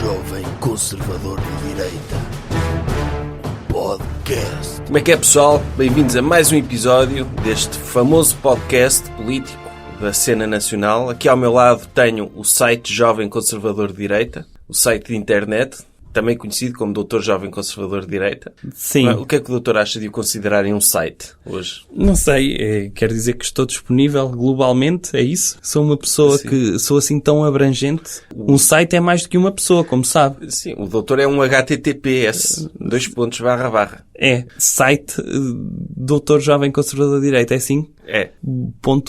Jovem Conservador de Direita. Podcast. Como é que é, pessoal? Bem-vindos a mais um episódio deste famoso podcast político da cena nacional. Aqui ao meu lado tenho o site Jovem Conservador de Direita, o site de internet, também conhecido como Doutor Jovem Conservador de Direita. Sim. O que é que o doutor acha de o considerarem um site hoje? Não sei, quer dizer que estou disponível globalmente, é isso? Sou uma pessoa que sou assim tão abrangente. Um site é mais do que uma pessoa, como sabe. Sim, o doutor é um HTTPS, // É, site Doutor Jovem Conservador de Direita, é assim? É.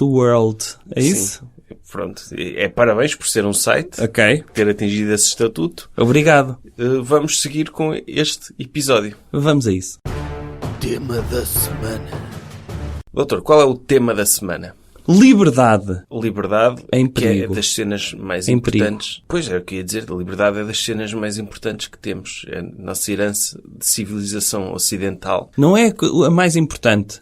.world, é isso? Sim. Pronto, parabéns por ser um site, Ok. ter atingido esse estatuto. Obrigado. Vamos seguir com este episódio. Vamos a isso. Tema da semana. Doutor, qual é o tema da semana? Liberdade. Liberdade, Em que é perigo. das cenas mais Em importantes. Pois é, o que eu ia dizer, a liberdade é das cenas mais importantes que temos. É a nossa herança de civilização ocidental. Não é a mais importante,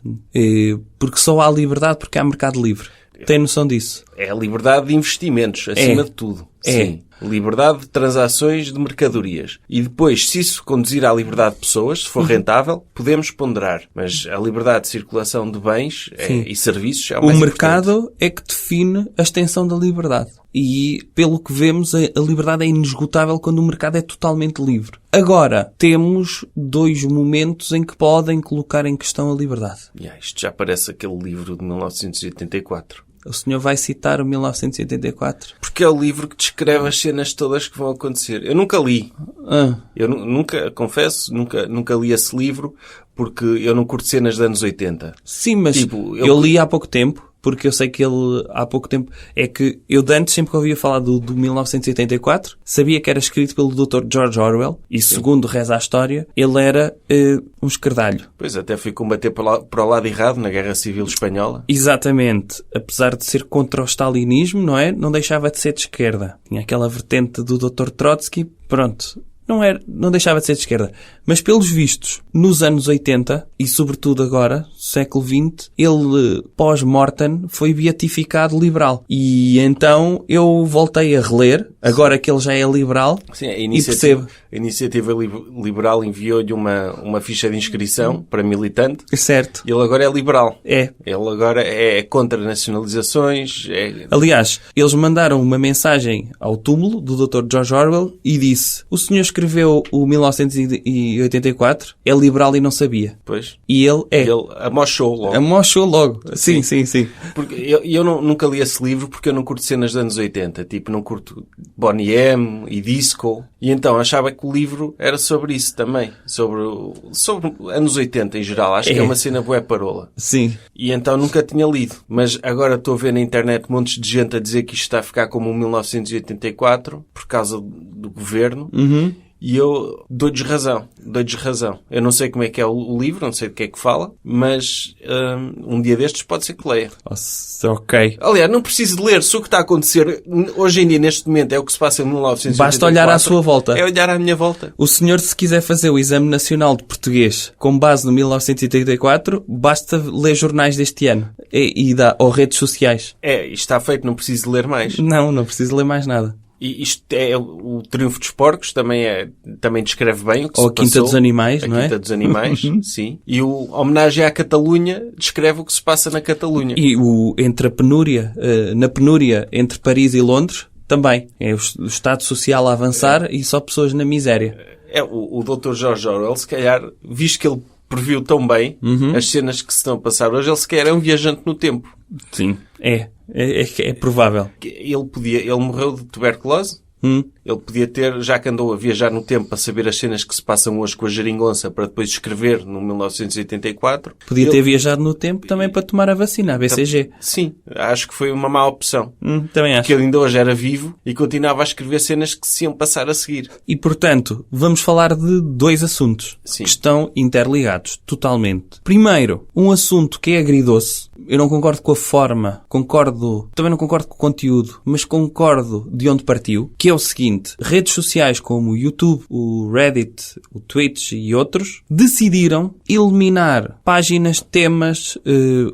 porque só há liberdade porque há mercado livre. Tem noção disso? É a liberdade de investimentos, acima de tudo. Sim. Liberdade de transações de mercadorias. E depois, se isso conduzir à liberdade de pessoas, se for rentável, podemos ponderar. Mas a liberdade de circulação de bens e serviços é o mais O importante. mercado é que define a extensão da liberdade. E, pelo que vemos, a liberdade é inesgotável quando o mercado é totalmente livre. Agora, temos dois momentos em que podem colocar em questão a liberdade. Isto já parece aquele livro de 1984. O senhor vai citar o 1984? Porque é o livro que descreve as cenas todas que vão acontecer. Eu nunca li. Eu nunca, confesso, nunca li esse livro porque eu não curto cenas dos anos 80. Sim, mas Tipo, eu li há pouco tempo, porque eu sei que ele, há pouco tempo, é que eu de antes, sempre que ouvia falar do 1984, sabia que era escrito pelo Dr. George Orwell, e segundo reza a história, ele era um esquerdalho. Pois, até fui combater para o lado errado na Guerra Civil Espanhola. Exatamente. Apesar de ser contra o stalinismo, não é? Não deixava de ser de esquerda. Tinha aquela vertente do Dr. Trotsky, pronto. Não deixava de ser de esquerda. Mas, pelos vistos, nos anos 80, e sobretudo agora, século XX, ele, pós-mortem, foi beatificado liberal. E então eu voltei a reler, agora que ele já é liberal, Sim, e percebo. A Iniciativa Liberal enviou-lhe uma ficha de inscrição para militante. Certo. Ele agora é liberal. É. Ele agora é contra nacionalizações. Aliás, eles mandaram uma mensagem ao túmulo do Dr. George Orwell e disse: o senhor escreveu o 1984, é liberal e não sabia. Pois. E ele é. Ele amochou logo. Amochou logo. Sim. Porque eu nunca li esse livro porque eu não curto cenas dos anos 80. Tipo, não curto Boney M e disco. E então achava que o livro era sobre isso também. Sobre anos 80 em geral. Acho que é uma cena bué parola. Sim. E então nunca tinha lido. Mas agora estou a ver na internet montes de gente a dizer que isto está a ficar como o 1984 por causa do governo. E eu dou-lhes razão. Eu não sei como é que é o livro, não sei de que é que fala, mas um dia destes pode ser que leia. Nossa, ok. Aliás, não preciso de ler. Se o que está a acontecer hoje em dia, neste momento, é o que se passa em 1984. Basta olhar à sua volta. É olhar à minha volta. O senhor, se quiser fazer o Exame Nacional de Português com base no 1984, basta ler jornais deste ano. Ou redes sociais. Isto está feito, não preciso de ler mais. Não preciso ler mais nada. E isto é o Triunfo dos Porcos, também descreve bem o que Ou se a Quinta passou. dos Animais, A não é? Quinta dos Animais, sim. E o Homenagem à Catalunha descreve o que se passa na Catalunha. E entre a penúria, na penúria entre Paris e Londres, também. É o Estado Social a avançar e só pessoas na miséria. O Dr. George Orwell, se calhar, visto que ele previu tão bem as cenas que se estão a passar hoje, ele se calhar é um viajante no tempo. Sim. É provável. Ele morreu de tuberculose. Ele podia ter, já que andou a viajar no tempo para saber as cenas que se passam hoje com a geringonça para depois escrever no 1984. Podia ter viajado no tempo também para tomar a vacina, a BCG. Sim, acho que foi uma má opção. Também acho. Porque ele ainda hoje era vivo e continuava a escrever cenas que se iam passar a seguir. E, portanto, vamos falar de dois assuntos que estão interligados totalmente. Primeiro, um assunto que é agridoce. Eu não concordo com a forma, também não concordo com o conteúdo, mas concordo de onde partiu, que que é o seguinte: redes sociais como o YouTube, o Reddit, o Twitch e outros decidiram eliminar páginas, temas,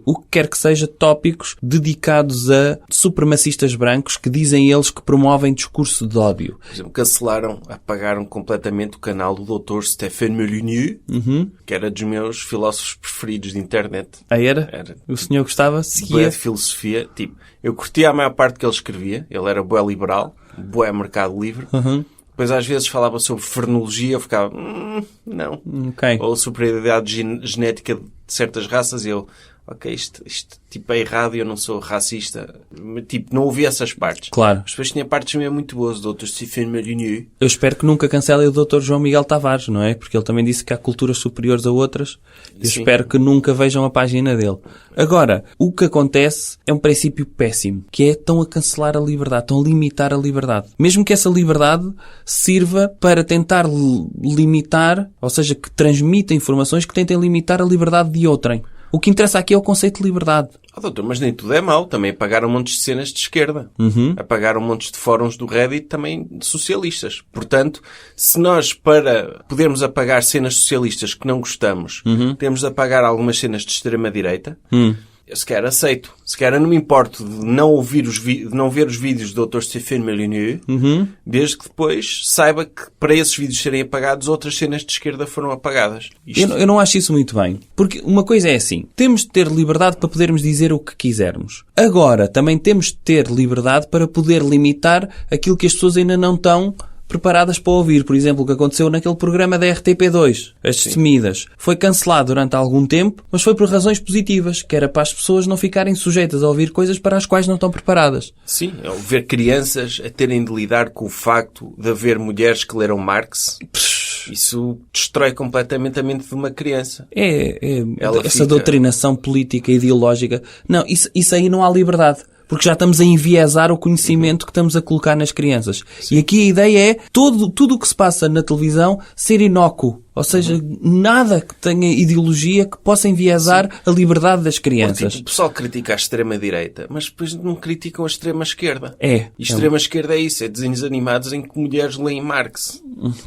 o que quer que seja, tópicos dedicados a supremacistas brancos que dizem eles que promovem discurso de ódio. Por exemplo, cancelaram, apagaram completamente o canal do Dr. Stéphane Molyneux, que era dos meus filósofos preferidos de internet. Aí era? Era. O senhor gostava? Bué Seguia? de filosofia. Tipo, eu curtia a maior parte que ele escrevia. Ele era bué liberal, bué mercado livre. Depois às vezes falava sobre frenologia, eu ficava, não. Ok. Ou superioridade genética de certas raças, e eu, ok, isto tipo é errado e eu não sou racista. Tipo, não ouvi essas partes. Claro. Mas depois tinha partes mesmo muito boas, do Dr. Stéphane Molyneux. Eu espero que nunca cancelem o Dr. João Miguel Tavares, não é? Porque ele também disse que há culturas superiores a outras. Eu Sim. espero que nunca vejam a página dele. Agora, o que acontece é um princípio péssimo, que é estão a cancelar a liberdade, estão a limitar a liberdade. Mesmo que essa liberdade sirva para tentar limitar, ou seja, que transmita informações que tentem limitar a liberdade de outrem. O que interessa aqui é o conceito de liberdade. Doutor, mas nem tudo é mau. Também apagaram montes de cenas de esquerda. Apagaram montes de fóruns do Reddit também de socialistas. Portanto, se nós, para podermos apagar cenas socialistas que não gostamos, temos de apagar algumas cenas de extrema-direita, eu sequer aceito. Sequer não me importo de não ouvir de não ver os vídeos do Dr. Stéphane Molyneux, desde que depois saiba que para esses vídeos serem apagados, outras cenas de esquerda foram apagadas. Eu não acho isso muito bem. Porque uma coisa é assim, temos de ter liberdade para podermos dizer o que quisermos. Agora, também temos de ter liberdade para poder limitar aquilo que as pessoas ainda não estão preparadas para ouvir. Por exemplo, o que aconteceu naquele programa da RTP2, As Destemidas. Foi cancelado durante algum tempo, mas foi por razões positivas, que era para as pessoas não ficarem sujeitas a ouvir coisas para as quais não estão preparadas. Sim, ver crianças a terem de lidar com o facto de haver mulheres que leram Marx. Isso destrói completamente a mente de uma criança. Essa doutrinação política e ideológica. Não, isso aí não há liberdade. Porque já estamos a enviesar o conhecimento que estamos a colocar nas crianças. Sim. E aqui a ideia é tudo o que se passa na televisão ser inócuo. Ou seja, nada que tenha ideologia que possa enviesar a liberdade das crianças. O pessoal critica a extrema-direita, mas depois não criticam a extrema-esquerda. E extrema-esquerda é isso, é desenhos animados em que mulheres leem Marx.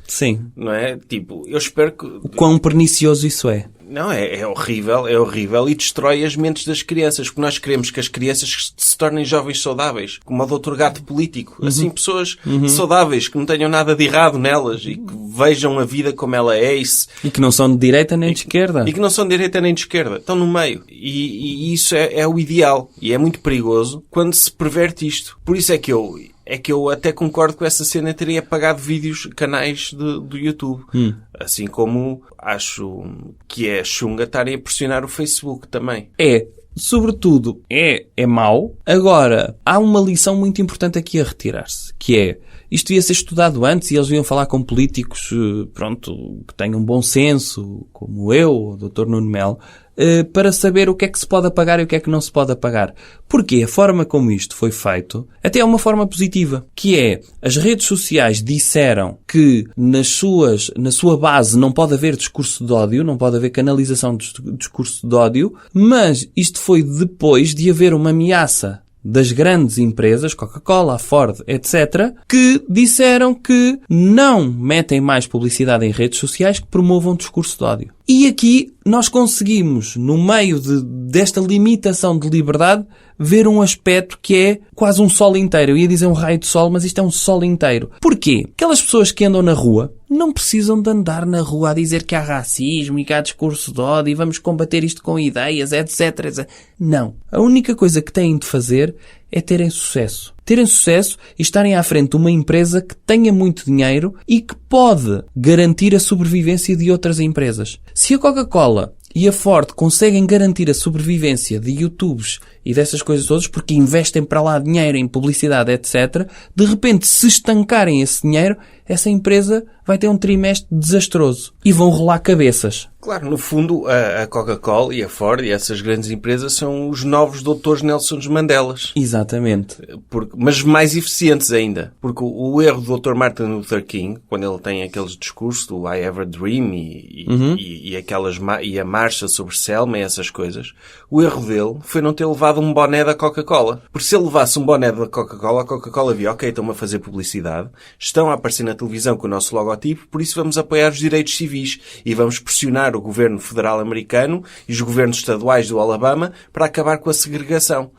Sim. Não é? Tipo, eu espero que... O quão pernicioso isso é. Não, é horrível e destrói as mentes das crianças, porque nós queremos que as crianças se tornem jovens saudáveis, como o Dr. Gato Político. Assim, pessoas saudáveis, que não tenham nada de errado nelas e que vejam a vida como ela é. E que não são de direita nem de esquerda. E que não são de direita nem de esquerda. Estão no meio. E isso é o ideal. E é muito perigoso quando se perverte isto. Por isso é que eu até concordo com essa cena de terem apagado vídeos, canais do YouTube. Assim como acho que é chunga estarem a pressionar o Facebook também. Sobretudo, é mau. Agora, há uma lição muito importante aqui a retirar-se, que é, isto devia ser estudado antes e eles deviam falar com políticos, que tenham bom senso, como eu, o Dr. Nuno Melo, para saber o que é que se pode apagar e o que é que não se pode apagar. Porque a forma como isto foi feito até é uma forma positiva, que é, as redes sociais disseram que na sua base não pode haver discurso de ódio, não pode haver canalização de discurso de ódio, mas isto foi depois de haver uma ameaça das grandes empresas, Coca-Cola, Ford, etc., que disseram que não metem mais publicidade em redes sociais que promovam discurso de ódio. E aqui nós conseguimos, no meio desta limitação de liberdade, ver um aspecto que é quase um sol inteiro. Eu ia dizer um raio de sol, mas isto é um sol inteiro. Porquê? Aquelas pessoas que andam na rua não precisam de andar na rua a dizer que há racismo e que há discurso de ódio e vamos combater isto com ideias, etc, etc. Não. A única coisa que têm de fazer é terem sucesso. Terem sucesso e estarem à frente de uma empresa que tenha muito dinheiro e que pode garantir a sobrevivência de outras empresas. Se a Coca-Cola e a Ford conseguem garantir a sobrevivência de YouTubes e dessas coisas todas porque investem para lá dinheiro em publicidade, etc., de repente, se estancarem esse dinheiro, essa empresa vai ter um trimestre desastroso. E vão rolar cabeças. Claro, no fundo, a Coca-Cola e a Ford e essas grandes empresas são os novos doutores Nelson Mandelas. Exatamente. Mas mais eficientes ainda. Porque o erro do Dr. Martin Luther King, quando ele tem aqueles discursos do I Have a Dream e a marcha sobre Selma e essas coisas, o erro dele foi não ter levado um boné da Coca-Cola. Porque se ele levasse um boné da Coca-Cola, a Coca-Cola via, ok, estão a fazer publicidade, estão a aparecer na televisão com o nosso logotipo, por isso vamos apoiar os direitos civis e vamos pressionar o governo federal americano e os governos estaduais do Alabama para acabar com a segregação.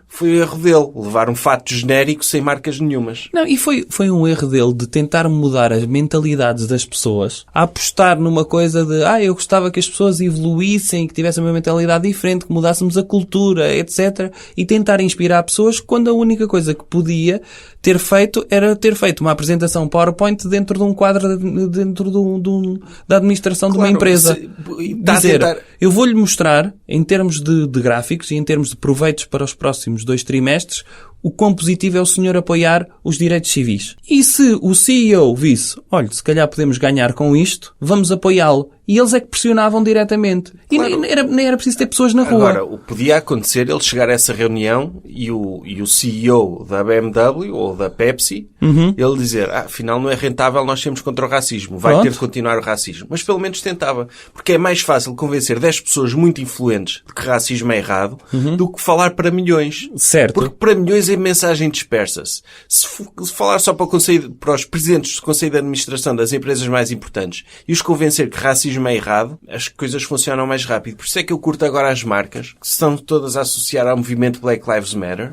Foi o erro dele, levar um fato genérico sem marcas nenhumas. Não, e foi um erro dele de tentar mudar as mentalidades das pessoas, a apostar numa coisa de, eu gostava que as pessoas evoluíssem, que tivessem uma mentalidade diferente, que mudássemos a cultura, etc. E tentar inspirar pessoas quando a única coisa que podia ter feito era ter feito uma apresentação PowerPoint dentro de um quadro, dentro da administração de uma empresa. Dizer, eu vou-lhe mostrar, em termos de gráficos e em termos de proveitos para os próximos 2 trimestres, o quão positivo é o senhor apoiar os direitos civis. E se o CEO visse, olha, se calhar podemos ganhar com isto, vamos apoiá-lo. E eles é que pressionavam diretamente. Claro. E nem era preciso ter pessoas na rua. Agora, o que podia acontecer, ele chegar a essa reunião e o CEO da BMW ou da Pepsi, ele dizer, afinal não é rentável, nós temos contra o racismo. Vai ter de continuar o racismo. Mas pelo menos tentava. Porque é mais fácil convencer 10 pessoas muito influentes de que racismo é errado do que falar para milhões. Certo. Porque para milhões a mensagem dispersa-se. Se falar só para os presidentes do Conselho de Administração das empresas mais importantes e os convencer que racismo é errado, as coisas funcionam mais rápido. Por isso é que eu curto agora as marcas, que estão todas a associar ao movimento Black Lives Matter.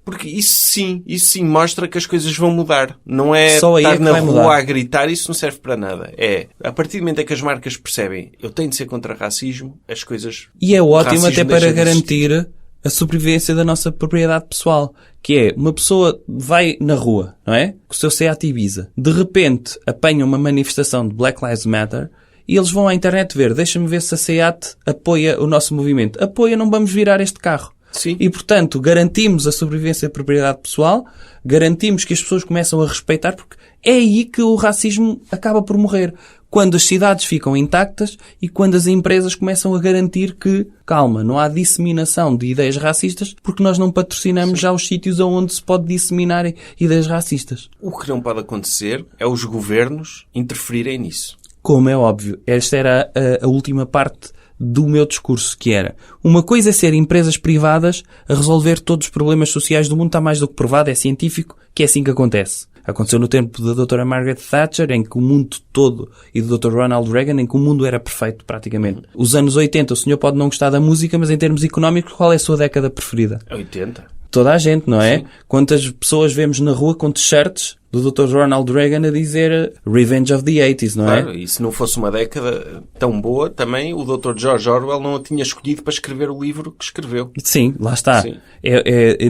Porque isso sim mostra que as coisas vão mudar. Não é só aí estar é na rua mudar. a gritar, isso não serve para nada. É, a partir do momento em que as marcas percebem, eu tenho de ser contra racismo, as coisas... E é ótimo até para deixa de garantir a sobrevivência da nossa propriedade pessoal. Que é, uma pessoa vai na rua, não é? Com o seu Seat Ibiza. De repente, apanha uma manifestação de Black Lives Matter e eles vão à internet ver, deixa-me ver se a Seat apoia o nosso movimento. Apoia, não vamos virar este carro. Sim. E, portanto, garantimos a sobrevivência da propriedade pessoal, garantimos que as pessoas começam a respeitar, porque é aí que o racismo acaba por morrer. Quando as cidades ficam intactas e quando as empresas começam a garantir que, calma, não há disseminação de ideias racistas, porque nós não patrocinamos já os sítios onde se pode disseminar ideias racistas. O que não pode acontecer é os governos interferirem nisso. Como é óbvio, esta era a última parte do meu discurso, que era, uma coisa é ser empresas privadas a resolver todos os problemas sociais do mundo, está mais do que provado, é científico, que é assim que acontece. Aconteceu no tempo da Dra. Margaret Thatcher, em que o mundo todo, e do Dr. Ronald Reagan, em que o mundo era perfeito, praticamente. Os anos 80, o senhor pode não gostar da música, mas em termos económicos, qual é a sua década preferida? 80. Toda a gente, não é? Sim. Quantas pessoas vemos na rua com t-shirts do Dr. Ronald Reagan a dizer Revenge of the 80s, não é? Claro, e se não fosse uma década tão boa, também o Dr. George Orwell não a tinha escolhido para escrever o livro que escreveu. Sim, lá está. Sim.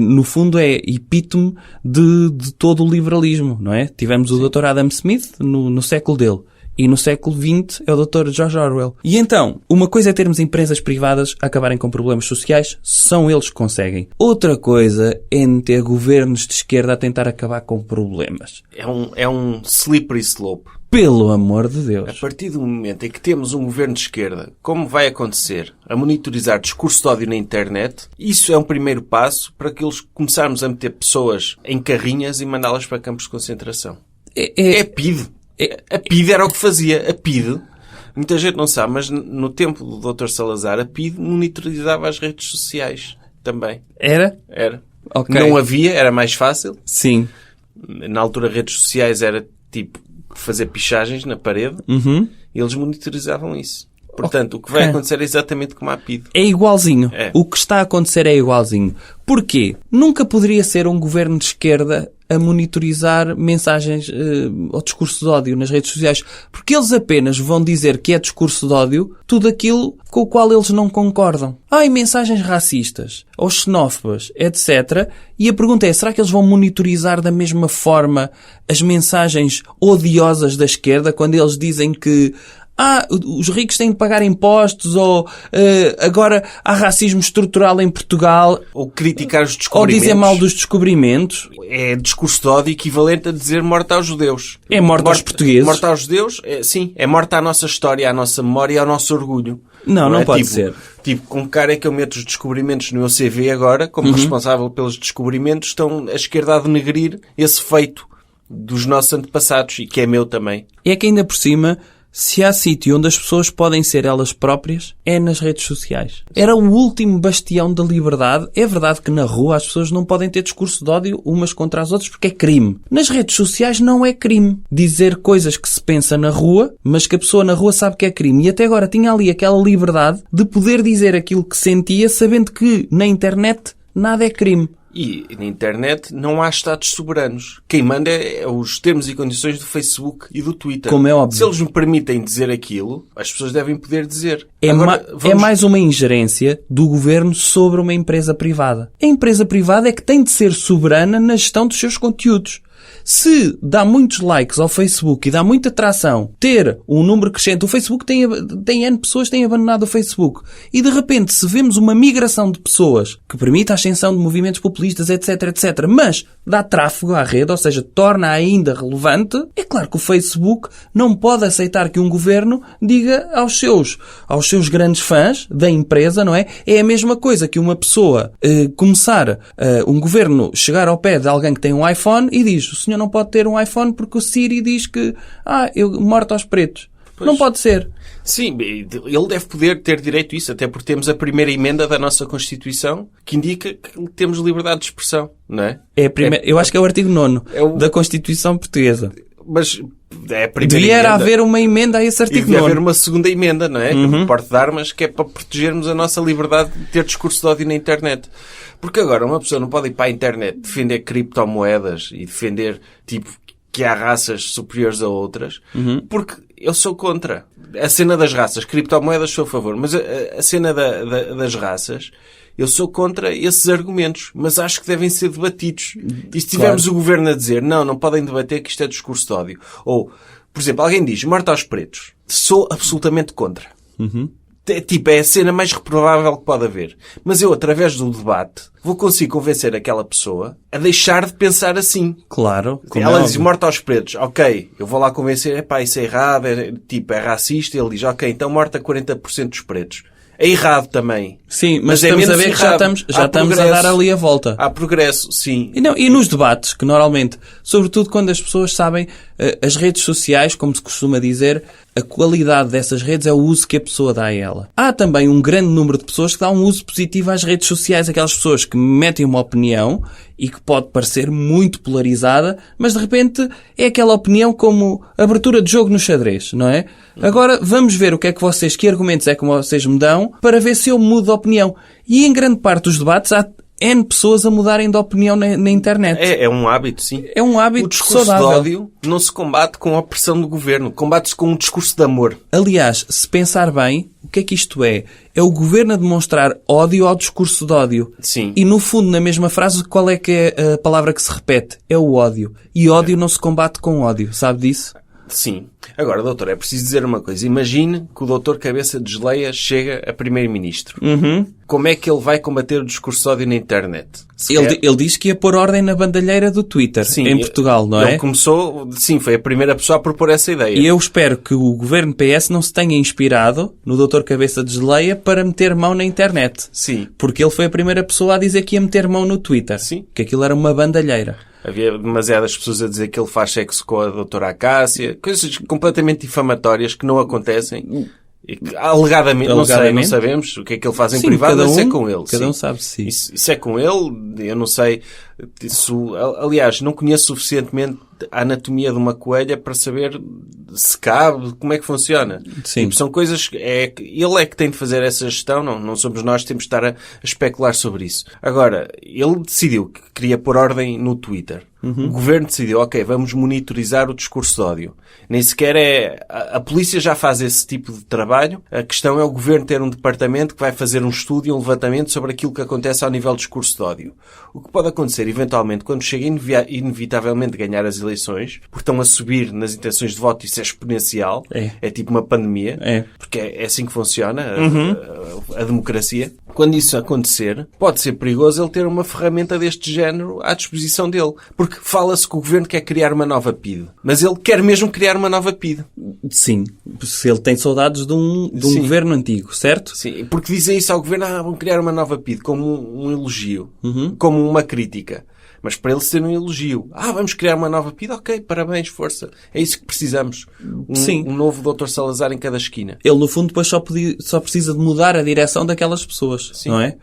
No fundo é epítome de todo o liberalismo, não é? Tivemos o Dr. Adam Smith no século dele. E no século XX é o Dr. George Orwell. E então, uma coisa é termos empresas privadas a acabarem com problemas sociais, são eles que conseguem. Outra coisa é ter governos de esquerda a tentar acabar com problemas. É um slippery slope. Pelo amor de Deus. A partir do momento em que temos um governo de esquerda, como vai acontecer, a monitorizar discurso de ódio na internet, isso é um primeiro passo para que eles começarmos a meter pessoas em carrinhas e mandá-las para campos de concentração. É PID. A PID era o que fazia. A PID, muita gente não sabe, mas no tempo do Dr. Salazar, a PID monitorizava as redes sociais também. Era? Era. Ok. Não havia, era mais fácil. Sim. Na altura, redes sociais era tipo fazer pichagens na parede e eles monitorizavam isso. Portanto, o que vai acontecer é exatamente como a PID. É igualzinho. É. O que está a acontecer é igualzinho. Porquê? Nunca poderia ser um governo de esquerda a monitorizar mensagens ou discurso de ódio nas redes sociais. Porque eles apenas vão dizer que é discurso de ódio tudo aquilo com o qual eles não concordam. Mensagens racistas ou xenófobas, etc. E a pergunta é, será que eles vão monitorizar da mesma forma as mensagens odiosas da esquerda quando eles dizem que os ricos têm de pagar impostos, ou agora há racismo estrutural em Portugal, Ou criticar os ou descobrimentos. dizer mal dos descobrimentos. É discurso de ódio equivalente a dizer morte aos judeus. É morte aos portugueses. Morte aos judeus, sim. É morte à nossa história, à nossa memória e ao nosso orgulho. Não é? pode ser. Tipo, com que cara é que eu meto os descobrimentos no meu CV agora, como responsável pelos descobrimentos, estão a esquerda a denegrir esse feito dos nossos antepassados, e que é meu também. É que ainda por cima, se há sítio onde as pessoas podem ser elas próprias, é nas redes sociais. Era o último bastião da liberdade. É verdade que na rua as pessoas não podem ter discurso de ódio umas contra as outras porque é crime. Nas redes sociais não é crime dizer coisas que se pensa na rua, mas que a pessoa na rua sabe que é crime. E até agora tinha ali aquela liberdade de poder dizer aquilo que sentia, sabendo que na internet nada é crime. E na internet não há Estados soberanos. Quem manda é os termos e condições do Facebook e do Twitter. Como é óbvio. Se eles me permitem dizer aquilo, as pessoas devem poder dizer. É, Agora, é mais uma ingerência do governo sobre uma empresa privada. A empresa privada é que tem de ser soberana na gestão dos seus conteúdos. Se dá muitos likes ao Facebook e dá muita atração ter um número crescente, o Facebook tem N pessoas que têm abandonado o Facebook, e de repente se vemos uma migração de pessoas que permite a ascensão de movimentos populistas, etc, etc, mas dá tráfego à rede, ou seja, torna ainda relevante, é claro que o Facebook não pode aceitar que um governo diga aos seus grandes fãs da empresa, não é? É a mesma coisa que uma pessoa um governo chegar ao pé de alguém que tem um iPhone e diz: o senhor não pode ter um iPhone porque o Siri diz que morte aos pretos. Pois. Não pode ser. Sim, ele deve poder ter direito a isso, até porque temos a primeira emenda da nossa Constituição que indica que temos liberdade de expressão, não é? Eu acho que é o artigo 9º É o- da Constituição Portuguesa. Mas é a primeira Devia emenda. haver uma emenda a esse E artigo devia haver 9º. uma segunda emenda, não é? O porte de armas, que é para protegermos a nossa liberdade de ter discurso de ódio na internet. Porque agora uma pessoa não pode ir para a internet defender criptomoedas e defender, tipo, que há raças superiores a outras, porque eu sou contra. A cena das raças, criptomoedas sou a favor, mas a cena das raças, eu sou contra esses argumentos, mas acho que devem ser debatidos. E se tivermos o governo a dizer, não podem debater que isto é discurso de ódio. Ou, por exemplo, alguém diz, morte aos pretos. Sou absolutamente contra. É a cena mais reprovável que pode haver. Mas eu, através do debate, vou conseguir convencer aquela pessoa a deixar de pensar assim. Claro. como Ela é diz óbvio. morte aos pretos. Ok, eu vou lá convencer, isso é errado, é racista. Ele diz, ok, então morte a 40% dos pretos. É errado também. Sim, mas é estamos a menos ver que já errado. estamos Há a progresso. dar ali a volta. Há progresso, sim. E nos debates, que normalmente, sobretudo quando as pessoas sabem, as redes sociais, como se costuma dizer, a qualidade dessas redes é o uso que a pessoa dá a ela. Há também um grande número de pessoas que dão um uso positivo às redes sociais, aquelas pessoas que metem uma opinião e que pode parecer muito polarizada, mas de repente é aquela opinião como abertura de jogo no xadrez, não é? Agora vamos ver que argumentos é que vocês me dão para ver se eu mudo de opinião. E em grande parte dos debates há N pessoas a mudarem de opinião na internet. É um hábito, sim. É um hábito O discurso saudável. de ódio não se combate com a opressão do governo. Combate-se com um discurso de amor. Aliás, se pensar bem, o que é que isto é? É o governo a demonstrar ódio ao discurso de ódio. Sim. E no fundo, na mesma frase, qual é que é a palavra que se repete? É o ódio. E ódio não se combate com ódio. Sabe disso? Sim. Agora, doutor, é preciso dizer uma coisa. Imagine que o doutor Cabeça de Geleia chega a primeiro-ministro. Como é que ele vai combater o discurso de ódio na internet? Ele diz que ia pôr ordem na bandalheira do Twitter, em Portugal, não é? Ele começou, sim, foi a primeira pessoa a propor essa ideia. E eu espero que o governo PS não se tenha inspirado no Dr. Cabeça de Geleia para meter mão na internet. Sim. Porque ele foi a primeira pessoa a dizer que ia meter mão no Twitter. Sim. Que aquilo era uma bandalheira. Havia demasiadas pessoas a dizer que ele faz sexo com a doutora Acácia. Coisas completamente difamatórias que não acontecem. E que, alegadamente, não sabemos o que é que ele faz em privado, isso é com ele. Cada um sim. sabe se Isso é com ele, eu não sei. Aliás, não conheço suficientemente a anatomia de uma coelha para saber se cabe, como é que funciona. Sim. Tipo, são coisas que ele é que tem de fazer essa gestão, não somos nós que temos de estar a especular sobre isso. Agora, ele decidiu que queria pôr ordem no Twitter. O governo decidiu, ok, vamos monitorizar o discurso de ódio. Nem sequer a polícia já faz esse tipo de trabalho. A questão é o governo ter um departamento que vai fazer um estudo e um levantamento sobre aquilo que acontece ao nível do discurso de ódio. O que pode acontecer eventualmente, quando chega inevitavelmente a ganhar as eleições, porque estão a subir nas intenções de voto, isso é exponencial, é tipo uma pandemia, porque é assim que funciona a democracia. Quando isso acontecer, pode ser perigoso ele ter uma ferramenta deste género à disposição dele. Porque fala-se que o governo quer criar uma nova PIDE. Mas ele quer mesmo criar uma nova PIDE. Sim. Se ele tem saudades de um governo antigo, certo? Sim. Porque dizem isso ao governo, vão criar uma nova PIDE, como um elogio. Como uma crítica. Mas para ele ser um elogio. Vamos criar uma nova PIDE? Ok, parabéns, força. É isso que precisamos. Um novo Dr. Salazar em cada esquina. Ele, no fundo, depois só precisa de mudar a direção daquelas pessoas. Sim. Não é?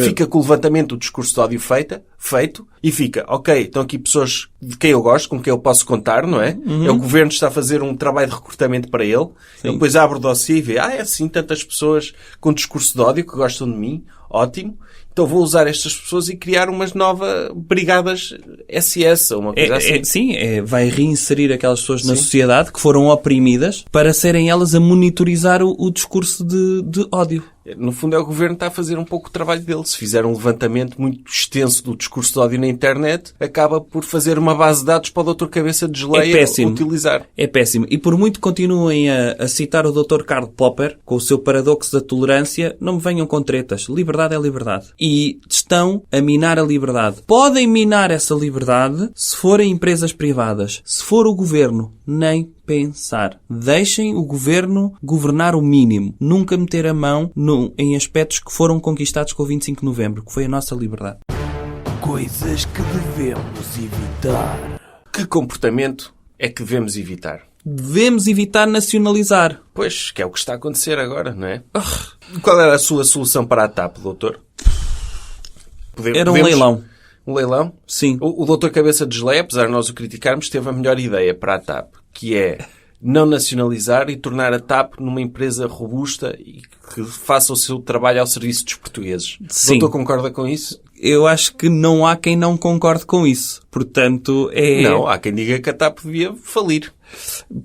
Fica com o levantamento do discurso de ódio feito e fica, ok, estão aqui pessoas de quem eu gosto, com quem eu posso contar, não é? É o governo que está a fazer um trabalho de recrutamento para ele. Ele depois abre o dossiê e vê, é assim tantas pessoas com discurso de ódio que gostam de mim. Ótimo. Então vou usar estas pessoas e criar umas novas brigadas SS ou uma coisa assim. Vai reinserir aquelas pessoas na sociedade que foram oprimidas para serem elas a monitorizar o discurso de ódio. No fundo é o governo que está a fazer um pouco o trabalho dele. Se fizer um levantamento muito extenso do discurso de ódio na internet, acaba por fazer uma base de dados para o Dr. Cabeça de Geleia utilizar. É péssimo. E por muito continuem a citar o Dr. Karl Popper, com o seu paradoxo da tolerância, não me venham com tretas. Liberdade é liberdade. E estão a minar a liberdade. Podem minar essa liberdade se forem empresas privadas. Se for o governo, nem pensar. Deixem o governo governar o mínimo. Nunca meter a mão em aspectos que foram conquistados com o 25 de novembro, que foi a nossa liberdade. Coisas que devemos evitar. Que comportamento é que devemos evitar? Devemos evitar nacionalizar. Pois, que é o que está a acontecer agora, não é? Qual era a sua solução para a TAP, doutor? Era um leilão. Um leilão? Sim. O doutor Cabeça de Geleia, apesar de nós o criticarmos, teve a melhor ideia para a TAP, que é não nacionalizar e tornar a TAP numa empresa robusta e que faça o seu trabalho ao serviço dos portugueses. Sim. O doutor concorda com isso? Eu acho que não há quem não concorde com isso. Portanto, Não, há quem diga que a TAP devia falir.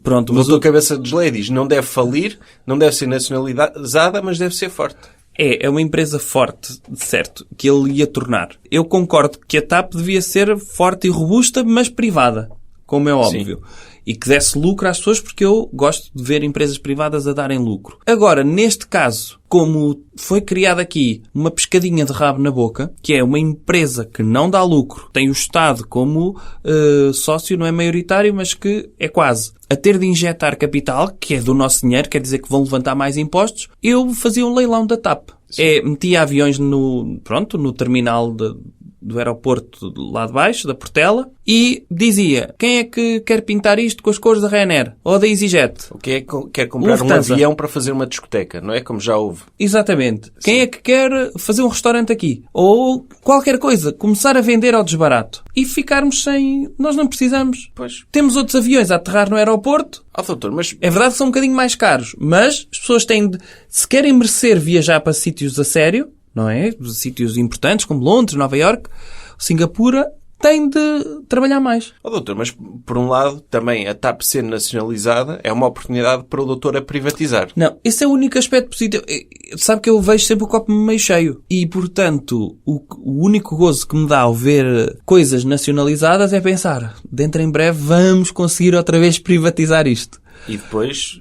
Pronto, O doutor Cabeça de Geleia diz não deve falir, não deve ser nacionalizada, mas deve ser forte. É uma empresa forte, certo, que ele ia tornar. Eu concordo que a TAP devia ser forte e robusta, mas privada, como é óbvio. Sim. E que desse lucro às pessoas, porque eu gosto de ver empresas privadas a darem lucro. Agora, neste caso, como foi criada aqui uma pescadinha de rabo na boca, que é uma empresa que não dá lucro, tem o Estado como sócio, não é maioritário, mas que é quase, a ter de injetar capital, que é do nosso dinheiro, quer dizer que vão levantar mais impostos, eu fazia um leilão da TAP. Metia aviões no terminal do aeroporto lá de baixo, da Portela, e dizia, quem é que quer pintar isto com as cores da Ryanair? Ou da EasyJet? O que é que quer comprar um avião para fazer uma discoteca, não é? Como já houve. Exatamente. Sim. Quem é que quer fazer um restaurante aqui? Ou qualquer coisa. Começar a vender ao desbarato. E ficarmos sem... Nós não precisamos. Pois. Temos outros aviões a aterrar no aeroporto. Doutor, mas... É verdade que são um bocadinho mais caros. Mas as pessoas têm de... Se querem merecer viajar para sítios a sério, não é? Sítios importantes como Londres, Nova Iorque, Singapura, tem de trabalhar mais. Doutor, mas por um lado, também a TAP sendo nacionalizada é uma oportunidade para o doutor a privatizar. Não, esse é o único aspecto positivo. Sabe que eu vejo sempre o copo meio cheio. E, portanto, o único gozo que me dá ao ver coisas nacionalizadas é pensar, dentro em breve vamos conseguir outra vez privatizar isto. E depois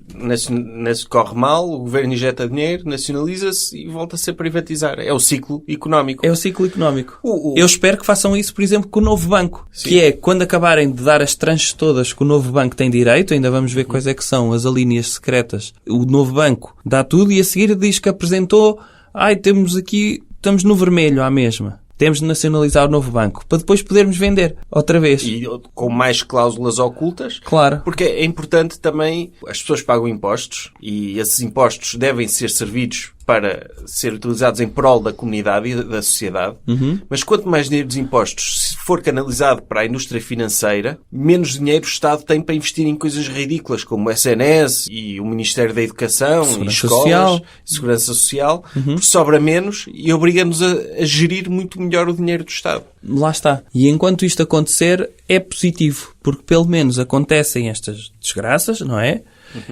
corre mal, o governo injeta dinheiro, nacionaliza-se e volta-se a privatizar. É o ciclo económico. É o ciclo económico. Eu espero que façam isso, por exemplo, com o novo banco. Sim. Que é, quando acabarem de dar as tranches todas que o novo banco tem direito, ainda vamos ver quais é que são as alíneas secretas, o novo banco dá tudo e a seguir diz que apresentou, estamos no vermelho à mesma. Temos de nacionalizar o novo banco, para depois podermos vender outra vez. E com mais cláusulas ocultas. Claro. Porque é importante também, as pessoas pagam impostos e esses impostos devem ser servidos para ser utilizados em prol da comunidade e da sociedade. Mas quanto mais dinheiro dos impostos for canalizado para a indústria financeira, menos dinheiro o Estado tem para investir em coisas ridículas, como o SNS e o Ministério da Educação, e escolas, Segurança Social, porque sobra menos e obriga-nos a gerir muito melhor o dinheiro do Estado. Lá está. E enquanto isto acontecer, é positivo, porque pelo menos acontecem estas desgraças, não é?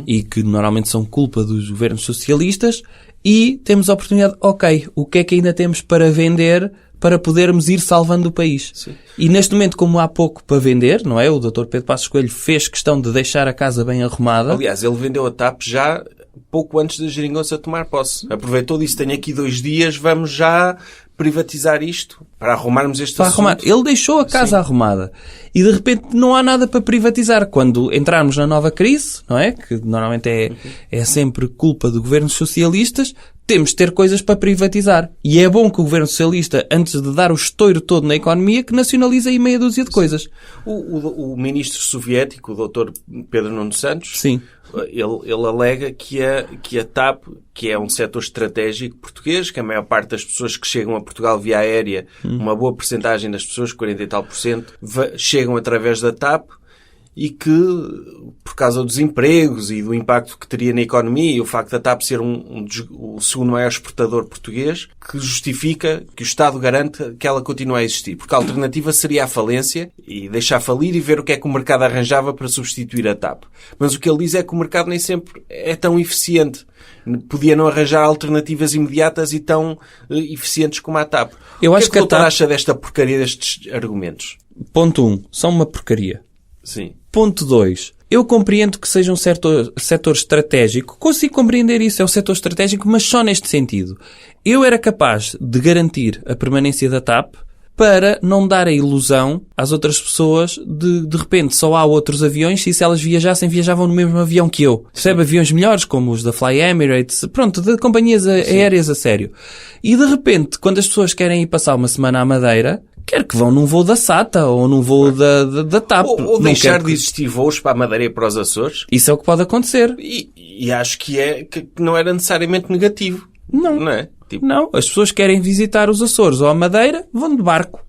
E que normalmente são culpa dos governos socialistas, e temos a oportunidade, ok, o que é que ainda temos para vender para podermos ir salvando o país. Sim. E neste momento, como há pouco para vender, não é? O Dr. Pedro Passos Coelho fez questão de deixar a casa bem arrumada. Aliás, ele vendeu a TAP já pouco antes da Geringonça tomar posse. Aproveitou disso, tenho aqui 2 dias, vamos já privatizar isto para arrumarmos este assunto. Arrumar. Ele deixou a casa arrumada. E de repente não há nada para privatizar. Quando entrarmos na nova crise, não é? Que normalmente é sempre culpa de governos socialistas, temos de ter coisas para privatizar. E é bom que o governo socialista, antes de dar o estouro todo na economia, que nacionalize aí meia dúzia de coisas. O ministro soviético, o Dr. Pedro Nuno Santos, Sim. ele alega que a TAP, que é um setor estratégico português, que a maior parte das pessoas que chegam a Portugal via aérea, uma boa percentagem das pessoas, 40 e tal %, chegam através da TAP, e que, por causa dos empregos e do impacto que teria na economia e o facto da TAP ser o segundo maior exportador português, que justifica que o Estado garante que ela continue a existir. Porque a alternativa seria a falência e deixar falir e ver o que é que o mercado arranjava para substituir a TAP. Mas o que ele diz é que o mercado nem sempre é tão eficiente. Podia não arranjar alternativas imediatas e tão eficientes como a TAP. Eu O acho que é que o que a doutor TAP... acha desta porcaria destes argumentos? Ponto 1. São uma porcaria. Sim. Ponto 2. Eu compreendo que seja um setor estratégico. Consigo compreender isso. É um setor estratégico, mas só neste sentido. Eu era capaz de garantir a permanência da TAP para não dar a ilusão às outras pessoas de repente só há outros aviões e se elas viajavam no mesmo avião que eu. Percebe? Aviões melhores, como os da Fly Emirates, pronto, de companhias aéreas a sério. E de repente, quando as pessoas querem ir passar uma semana à Madeira, quer que vão num voo da SATA ou num voo da TAP. Ou deixar de existir voos para a Madeira e para os Açores. Isso é o que pode acontecer. E acho que não era necessariamente negativo. Não é? Tipo, não, as pessoas querem visitar os Açores ou a Madeira, vão de barco.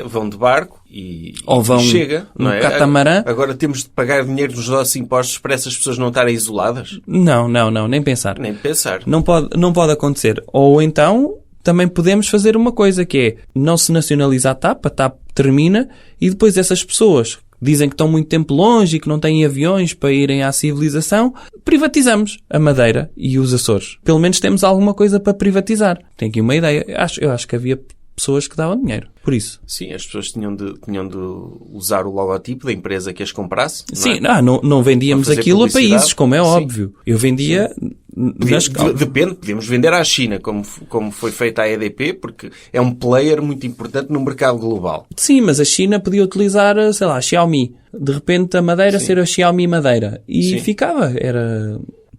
Vão de barco e vão chega. num Não é? catamarã. Agora temos de pagar dinheiro dos nossos impostos para essas pessoas não estarem isoladas? Não, nem pensar. Nem pensar. Não pode acontecer. Ou então, também podemos fazer uma coisa que é, não se nacionaliza a TAP termina e depois essas pessoas dizem que estão muito tempo longe e que não têm aviões para irem à civilização, privatizamos a Madeira e os Açores. Pelo menos temos alguma coisa para privatizar. Tenho aqui uma ideia. Eu acho que havia pessoas que davam dinheiro. Por isso. Sim, as pessoas tinham de usar o logotipo da empresa que as comprasse. Sim, não vendíamos aquilo a países, como é óbvio. Eu vendia... Depende, podíamos vender à China, como foi feita a EDP, porque é um player muito importante no mercado global. Sim, mas a China podia utilizar, sei lá, a Xiaomi. De repente a Madeira ser a Xiaomi Madeira. E ficava,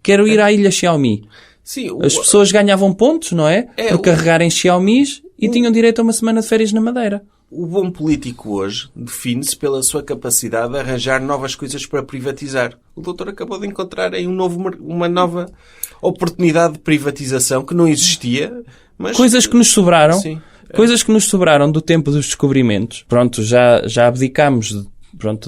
quero ir à ilha Xiaomi. Sim, as pessoas ganhavam pontos, não é? Por carregarem Xiaomis e tinham direito a uma semana de férias na Madeira. O bom político hoje define-se pela sua capacidade de arranjar novas coisas para privatizar. O doutor acabou de encontrar aí uma nova oportunidade de privatização que não existia, mas... Coisas que nos sobraram. Sim. Coisas que nos sobraram do tempo dos descobrimentos. Pronto, já abdicámos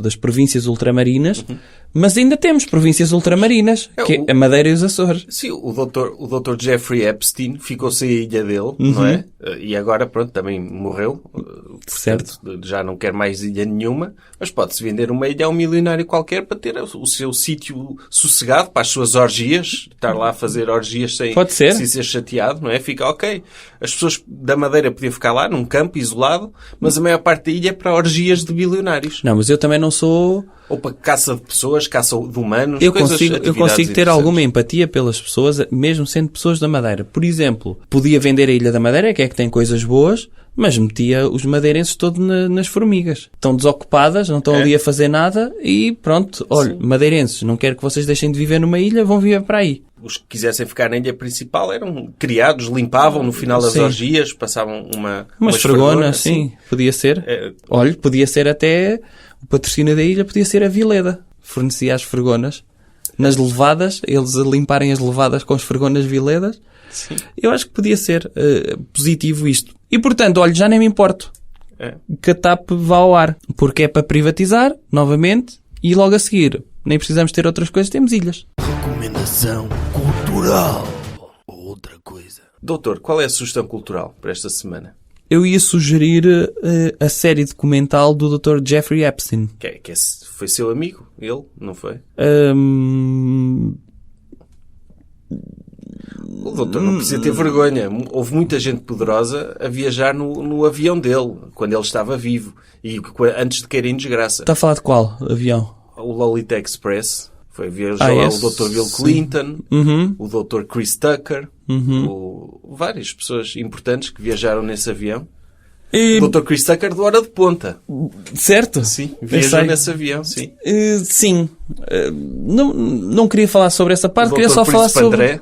das províncias ultramarinas, mas ainda temos províncias ultramarinas, que é a Madeira e os Açores. Sim, o Dr. Jeffrey Epstein ficou sem a ilha dele, não é? E agora, pronto, também morreu. Certo. Portanto, já não quer mais ilha nenhuma, mas pode-se vender uma ilha a um milionário qualquer para ter o seu sítio sossegado para as suas orgias, estar lá a fazer orgias sem ser chateado, não é? Fica ok. As pessoas da Madeira podiam ficar lá, num campo isolado, mas a maior parte da ilha é para orgias de bilionários. Não, mas eu também não sou... Ou para caça de pessoas, caça de humanos. Eu consigo ter alguma empatia pelas pessoas, mesmo sendo pessoas da Madeira. Por exemplo, podia vender a Ilha da Madeira, que é que tem coisas boas, mas metia os madeirenses todos nas formigas. Estão desocupadas, não estão ali a fazer nada e pronto. Olha, madeirenses, não quero que vocês deixem de viver numa ilha, vão viver para aí. Os que quisessem ficar na ilha principal eram criados, limpavam no final das orgias, passavam umas fregonas, sim. Podia ser. Olha, podia ser até... O patrocínio da ilha podia ser a Vileda. Fornecia as fregonas. Nas levadas, eles a limparem as levadas com as fregonas Viledas. Sim. Eu acho que podia ser positivo isto. E portanto, olha, já nem me importo que a TAP vá ao ar. Porque é para privatizar, novamente, e logo a seguir, nem precisamos ter outras coisas, temos ilhas. Recomendação cultural. Outra coisa. Doutor, qual é a sugestão cultural para esta semana? Eu ia sugerir a série documental do Dr. Jeffrey Epstein. Foi seu amigo? Ele? Não foi? O doutor não precisa ter vergonha. Houve muita gente poderosa a viajar no avião dele, quando ele estava vivo. E antes de cair em desgraça. Está a falar de qual avião? O Lolita Express. Foi viajar lá o Dr. Bill Clinton, o Dr. Chris Tucker, várias pessoas importantes que viajaram nesse avião. O Dr. Chris Tucker de hora de ponta. Certo? Sim, viajou nesse avião, sim. Sim. Não queria falar sobre essa parte, queria só falar sobre...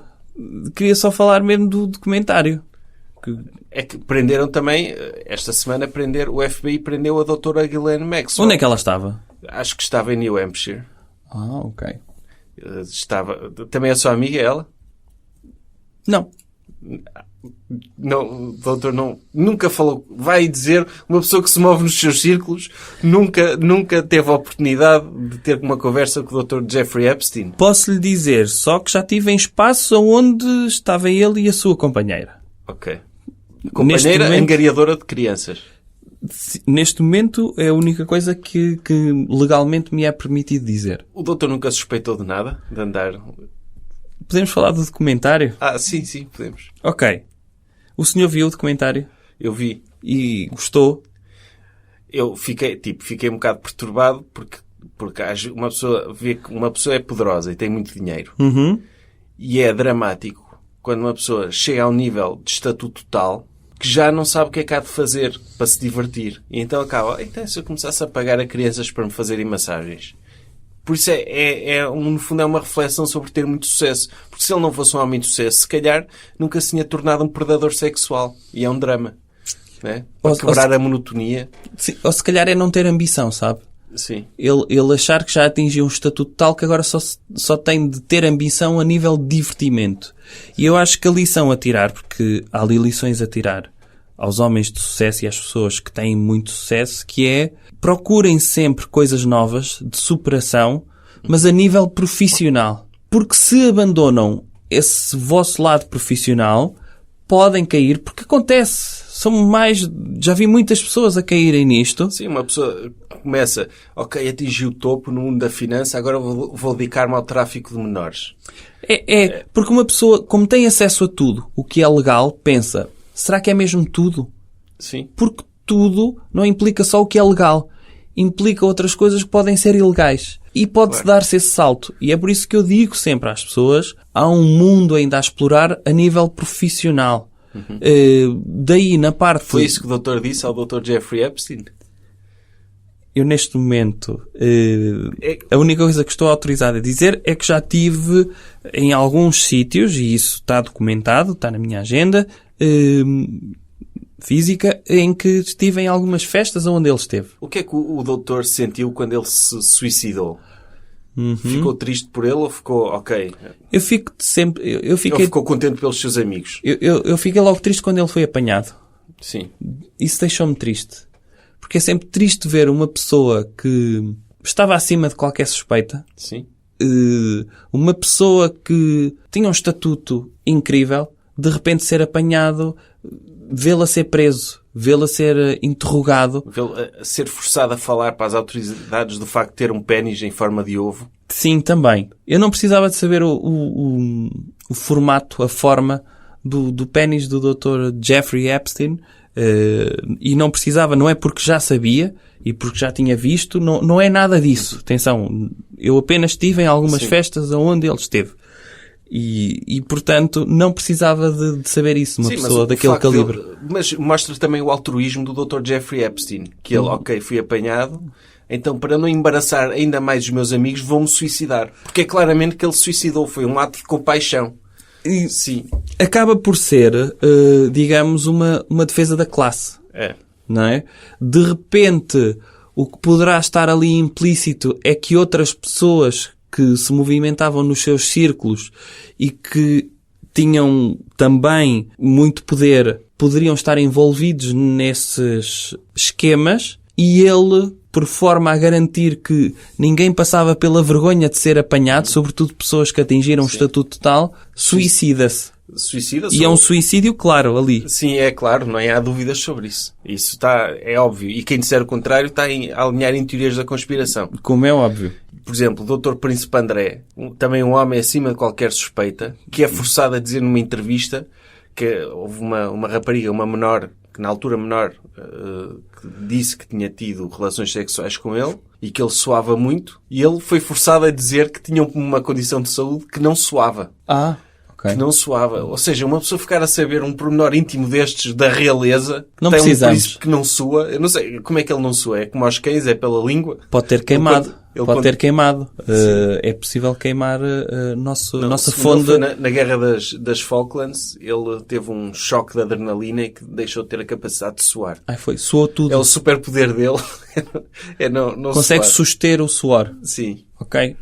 Queria só falar mesmo do documentário. É que prenderam também, esta semana o FBI prendeu a doutora Ghislaine Maxwell. Onde é que ela estava? Acho que estava em New Hampshire. Ah, ok. Também é sua amiga ela? Não. Não, o doutor nunca falou. Vai dizer, uma pessoa que se move nos seus círculos nunca teve a oportunidade de ter uma conversa com o Dr. Jeffrey Epstein. Posso lhe dizer, só que já estive em espaços onde estava ele e a sua companheira. Ok. Companheira angariadora de crianças. Neste momento é a única coisa que legalmente me é permitido dizer. O doutor nunca suspeitou de nada? De andar... Podemos falar do documentário? Sim, podemos. Ok. O senhor viu o documentário? Eu vi. E gostou? Eu fiquei um bocado perturbado porque uma pessoa vê que uma pessoa é poderosa e tem muito dinheiro. E é dramático quando uma pessoa chega a um nível de estatuto tal que já não sabe o que é que há de fazer para se divertir. E então acaba, então se eu começasse a pagar a crianças para me fazerem massagens. Por isso no fundo é uma reflexão sobre ter muito sucesso. Porque se ele não fosse um homem de sucesso, se calhar nunca se tinha tornado um predador sexual. E é um drama. Né? Para quebrar a monotonia. Sim, ou se calhar é não ter ambição, sabe? Sim. Ele achar que já atingiu um estatuto tal que agora só tem de ter ambição a nível de divertimento. E eu acho que a lição a tirar, porque há ali lições a tirar aos homens de sucesso e às pessoas que têm muito sucesso, que é procurem sempre coisas novas, de superação, mas a nível profissional. Porque se abandonam esse vosso lado profissional, podem cair, porque acontece. Já vi muitas pessoas a caírem nisto. Sim, uma pessoa começa, atingi o topo no mundo da finança, agora vou dedicar-me ao tráfico de menores. Porque uma pessoa, como tem acesso a tudo, o que é legal, pensa, será que é mesmo tudo? Sim. Porque tudo não implica só o que é legal. Implica outras coisas que podem ser ilegais. E pode-se dar-se esse salto. E é por isso que eu digo sempre às pessoas, há um mundo ainda a explorar a nível profissional. Daí, na parte... Foi isso que o doutor disse ao Dr. Jeffrey Epstein? Eu, neste momento, a única coisa que estou autorizado a dizer é que já tive em alguns sítios, e isso está documentado, está na minha agenda física, em que estive em algumas festas onde ele esteve. O que é que o doutor sentiu quando ele se suicidou? Ficou triste por ele ou ficou ok? Eu fico sempre... Ou ficou contente pelos seus amigos? Eu fiquei logo triste quando ele foi apanhado. Sim. Isso deixou-me triste. Porque é sempre triste ver uma pessoa que estava acima de qualquer suspeita. Sim. Uma pessoa que tinha um estatuto incrível, de repente ser apanhado, vê-la ser preso, vê-la ser interrogado. Vê-la ser forçado a falar para as autoridades do facto de ter um pénis em forma de ovo. Sim, também. Eu não precisava de saber o formato, a forma do pénis do Dr. Jeffrey Epstein. E não precisava, não é porque já sabia e porque já tinha visto, não é nada disso. Atenção, eu apenas estive em algumas festas onde ele esteve. E portanto, não precisava de saber isso, uma pessoa daquele calibre. Mas mostra também o altruísmo do Dr. Jeffrey Epstein. Que ele, fui apanhado, então para não embaraçar ainda mais os meus amigos, vou-me suicidar. Porque é claramente que ele se suicidou. Foi um ato de compaixão. Sim. Acaba por ser, digamos, uma defesa da classe. Não é? De repente, o que poderá estar ali implícito é que outras pessoas que se movimentavam nos seus círculos e que tinham também muito poder, poderiam estar envolvidos nesses esquemas, e ele, por forma a garantir que ninguém passava pela vergonha de ser apanhado, sobretudo pessoas que atingiram o estatuto tal, suicida-se. Suicida-se? E é um suicídio claro ali. Sim, é claro, não há dúvidas sobre isso. Isso é óbvio. E quem disser o contrário está a alinhar em teorias da conspiração. Como é óbvio. por exemplo, o Dr. Príncipe André, também um homem acima de qualquer suspeita, que é forçado a dizer numa entrevista que houve uma rapariga, uma menor, que na altura menor, que disse que tinha tido relações sexuais com ele e que ele suava muito, e ele foi forçado a dizer que tinha uma condição de saúde que não suava. Que não suava. Ou seja, uma pessoa ficar a saber um pormenor íntimo destes da realeza, Não tem precisamos. um príncipe que não sua. Eu não sei como é que ele não sua. É como aos cães, é pela língua. Pode ter queimado. Ele Pode quando- ter queimado. É possível queimar nossa Segundo fonte. ele foi na guerra das Falklands, ele teve um choque de adrenalina e que deixou de ter a capacidade de suar. Suou tudo. É o superpoder dele. É não Consegue suar. suster o suor. Sim. Ok?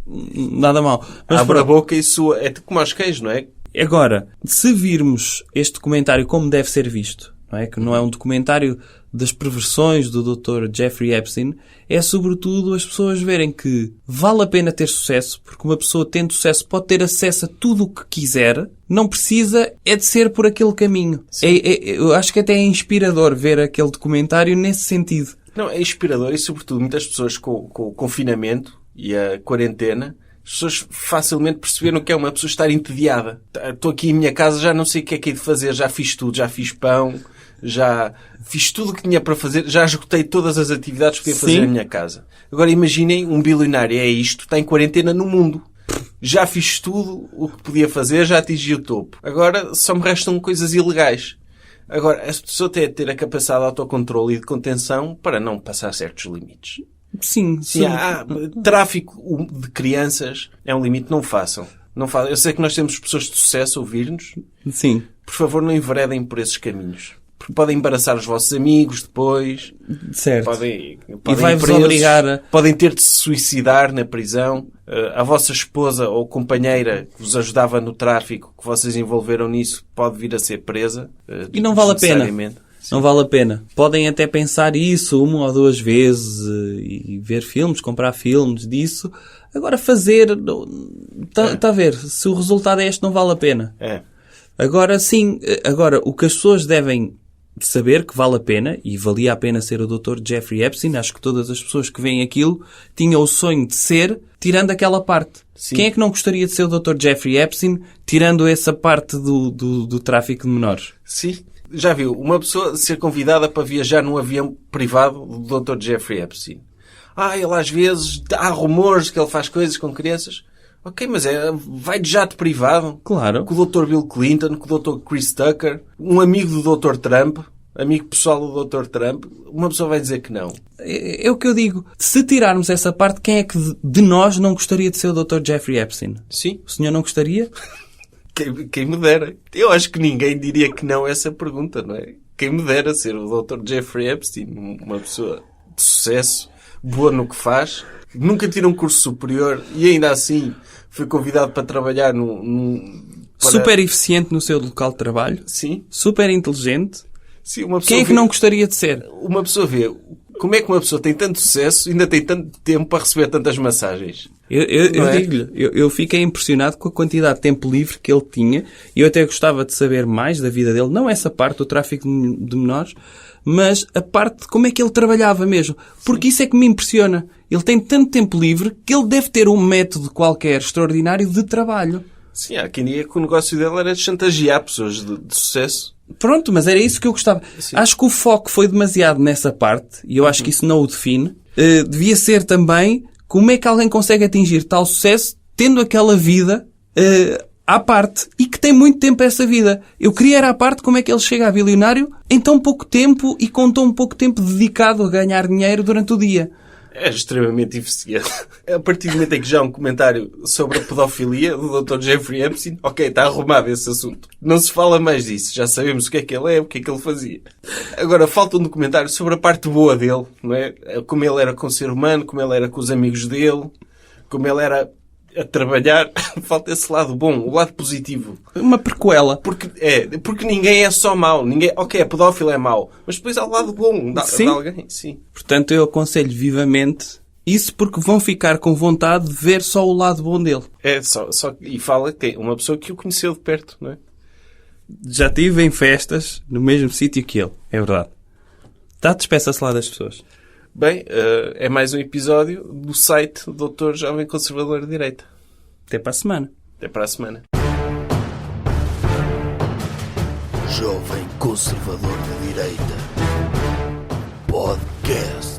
Nada mal. Mas Abre a pronto. boca e sua. É como aos cães, não é? Agora, se virmos este documentário como deve ser visto, não é? Que não é um documentário das perversões do Dr. Jeffrey Epstein, é sobretudo as pessoas verem que vale a pena ter sucesso, porque uma pessoa tendo sucesso pode ter acesso a tudo o que quiser, não precisa é de ser por aquele caminho. Eu acho que até é inspirador ver aquele documentário nesse sentido. Não, é inspirador e, sobretudo, muitas pessoas com o confinamento e a quarentena, as pessoas facilmente perceberam que é uma pessoa estar entediada. Estou aqui em minha casa, já não sei o que é que hei de fazer, já fiz tudo, já fiz pão, já fiz tudo o que tinha para fazer, já esgotei todas as atividades que podia fazer na minha casa. Agora imaginem, um bilionário é isto, está em quarentena no mundo. Já fiz tudo o que podia fazer, já atingi o topo. Agora só me restam coisas ilegais. Agora, a pessoa tem de ter a capacidade de autocontrole e de contenção para não passar certos limites. Sim. Sim, tráfico de crianças é um limite, não façam. Não façam. Eu sei que nós temos pessoas de sucesso a ouvir-nos. Sim. Por favor, não enveredem por esses caminhos. Porque podem embaraçar os vossos amigos depois. Certo. Podem E vai-vos presos, obrigar a... podem ter de se suicidar na prisão. A vossa esposa ou companheira que vos ajudava no tráfico, que vocês envolveram nisso, pode vir a ser presa. E não vale a pena. Desnecessariamente. Não vale a pena. Podem até pensar isso uma ou duas vezes e ver filmes, comprar filmes disso. Agora fazer... Está a ver? Se o resultado é este, não vale a pena. É. Agora sim, o que as pessoas devem saber que vale a pena, e valia a pena ser o Dr. Jeffrey Epstein, acho que todas as pessoas que veem aquilo tinham o sonho de ser, tirando aquela parte. Sim. Quem é que não gostaria de ser o Dr. Jeffrey Epstein, tirando essa parte do tráfico de menores? Sim. Já viu, uma pessoa ser convidada para viajar num avião privado do Dr. Jeffrey Epstein. Ele às vezes, há rumores que ele faz coisas com crianças. Ok, mas vai de jato privado. Claro. Com o Dr. Bill Clinton, com o Dr. Chris Tucker, um amigo do Dr. Trump, amigo pessoal do Dr. Trump. Uma pessoa vai dizer que não. É o que eu digo. Se tirarmos essa parte, quem é que de nós não gostaria de ser o Dr. Jeffrey Epstein? Sim. O senhor não gostaria? Quem me dera. Eu acho que ninguém diria que não a essa pergunta, não é? Quem me dera ser o Dr. Jeffrey Epstein, uma pessoa de sucesso, boa no que faz, nunca tira um curso superior e ainda assim foi convidado para trabalhar Super eficiente no seu local de trabalho. Sim. Super inteligente. Sim, uma pessoa Quem é que não gostaria de ser? Uma pessoa vê como é que uma pessoa tem tanto sucesso e ainda tem tanto tempo para receber tantas massagens. Eu Não é? digo-lhe, eu fiquei impressionado com a quantidade de tempo livre que ele tinha e eu até gostava de saber mais da vida dele, não essa parte do tráfico de menores, mas a parte de como é que ele trabalhava mesmo. Porque isso é que me impressiona. Ele tem tanto tempo livre que ele deve ter um método qualquer extraordinário de trabalho. Sim, há quem diga que o negócio dele era chantagear pessoas de sucesso. Pronto, mas era isso que eu gostava. Sim. Acho que o foco foi demasiado nessa parte, e eu acho que isso não o define. Devia ser também como é que alguém consegue atingir tal sucesso tendo aquela vida à parte, e que tem muito tempo essa vida. Eu queria era à parte como é que ele chega a bilionário em tão pouco tempo e com tão pouco tempo dedicado a ganhar dinheiro durante o dia. É extremamente eficiente. A partir do momento em que já há um comentário sobre a pedofilia do Dr. Jeffrey Epstein, ok, está arrumado esse assunto. Não se fala mais disso. Já sabemos o que é que ele é, o que é que ele fazia. Agora, falta um documentário sobre a parte boa dele, não é? Como ele era com o ser humano, como ele era com os amigos dele, como ele era a trabalhar. Falta esse lado bom, o lado positivo. Uma prequela. Porque ninguém é só mau. Ninguém, ok, a pedófilo é mau. Mas depois há o lado bom de alguém. Sim. Portanto, eu aconselho vivamente isso, porque vão ficar com vontade de ver só o lado bom dele. E fala que uma pessoa que o conheceu de perto, não é? Já estive em festas no mesmo sítio que ele. É verdade. Despeça-se lá das pessoas. Bem, é mais um episódio do site Dr. Jovem Conservador de Direita. Até para a semana. Até para a semana. Jovem Conservador de Direita. Podcast.